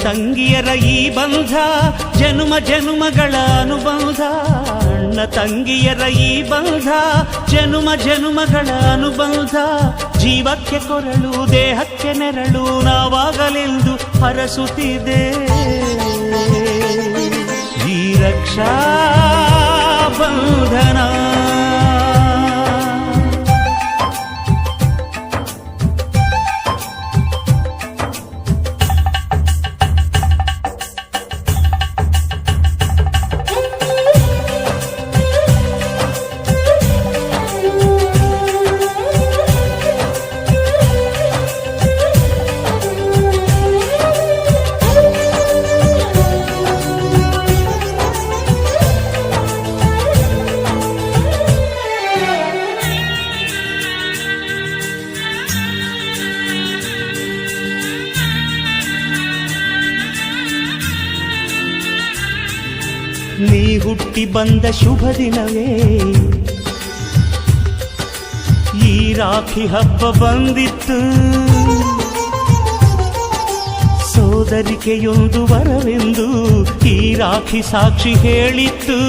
ತಂಗಿಯರ ಈ ಬಂಧ ಜನುಮ ಜನುಮಗಳ ಅನುಬಂಧ. ಅಣ್ಣ ತಂಗಿಯರ ಈ ಬಂಧ ಜನುಮ ಜನುಮಗಳ ಅನುಬಂಧ. ಜೀವಕ್ಕೆ ಕೊರಳು ದೇಹಕ್ಕೆ ನೆರಳು ನಾವಾಗಲೆಂದು ಹರಸುತ್ತಿದೆ ಈ ರಕ್ಷಾ ಬಂಧನ. ನೀ ಹುಟ್ಟಿ ಬಂದ ಶುಭ ದಿನವೇ ಈ ರಾಖಿ ಹಬ್ಬ ಬಂದಿತ್ತು. ಸೋದರಿಕೆಯೊಂದು ವರವೆಂದು ಈ ರಾಖಿ ಸಾಕ್ಷಿ ಹೇಳಿತ್ತು.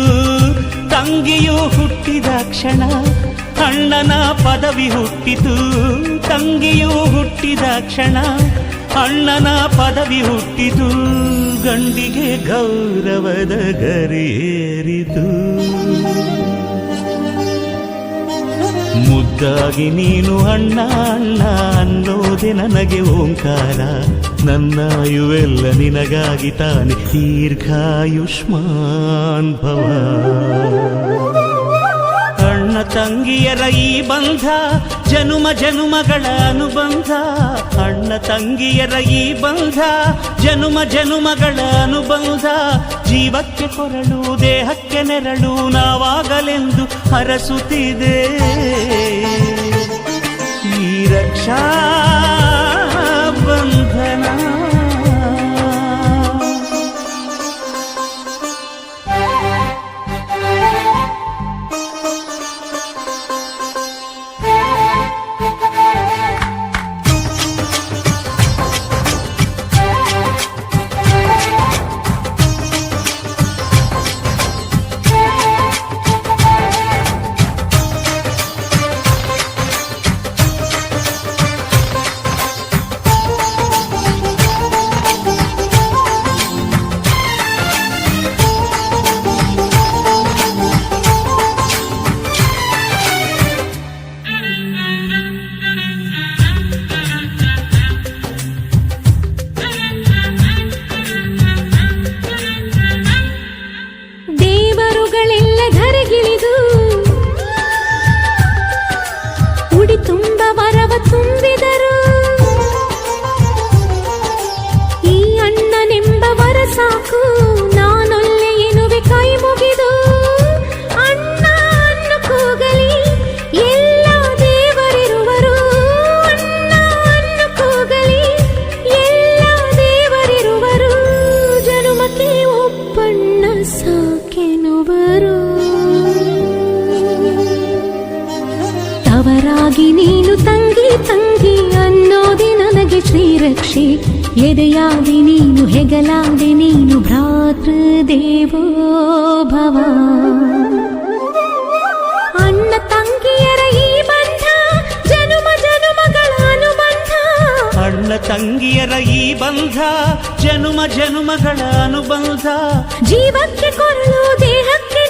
ತಂಗಿಯು ಹುಟ್ಟಿದ ಕ್ಷಣ ಅಣ್ಣನ ಪದವಿ ಹುಟ್ಟಿತು. ತಂಗಿಯು ಹುಟ್ಟಿದ ಕ್ಷಣ ಅಣ್ಣನ ಪದವಿ ಹುಟ್ಟಿತು. ಗಂಡಿಗೆ ಗೌರವದ ಗರಿಯೇರಿತು. ಮುದ್ದಾಗಿ ನೀನು ಅಣ್ಣ ಅಣ್ಣ ಅನ್ನೋದೆ ನನಗೆ ಓಂಕಾರ. ನನ್ನ ಆಯುವೆಲ್ಲ ನಿನಗಾಗಿ ತಾನೆ ದೀರ್ಘಾಯುಷ್ಮಾನ್ ಭವ. ಅಣ್ಣ ತಂಗಿಯರ ಈ ಬಂಧ ಜನುಮ ಜನುಮಗಳ ಅನುಬಂಧ. ಅಣ್ಣ ತಂಗಿಯರ ಈ ಬಂಧ ಜನುಮ ಜನುಮಗಳ ಅನುಬಂಧ. ಜೀವಕ್ಕೆ ಕೊರಳು ದೇಹಕ್ಕೆ ನೆರಳು ನಾವಾಗಲೆಂದು ಹರಸುತ್ತಿದೆ ಈ ರಕ್ಷಾ ಬಂಧನ. ತವರಾಗಿ ನೀನು ತಂಗಿ ತಂಗಿ ಅನ್ನೋದೆ ನನಗೆ ಶ್ರೀರಕ್ಷೆ. ಎದೆಯಾಗಿ ನೀನು ಹೆಗಲಾದೆ ನೀನು ಭ್ರಾತೃದೇವೋ ಭವ. ಅಣ್ಣ ತಂಗಿಯರ ಈ ಬಂಧ ಜನುಮ ಜನುಮಗಳ ಅನುಬಂಧ. ಅಣ್ಣ ತಂಗಿಯರ ಈ ಬಂಧ ಜನುಮ ಜನುಮಗಳ ಅನುಬಂಧ. ಜೀವಕ್ಕೆ ಕೊರಳು ದೇಹಕ್ಕೆ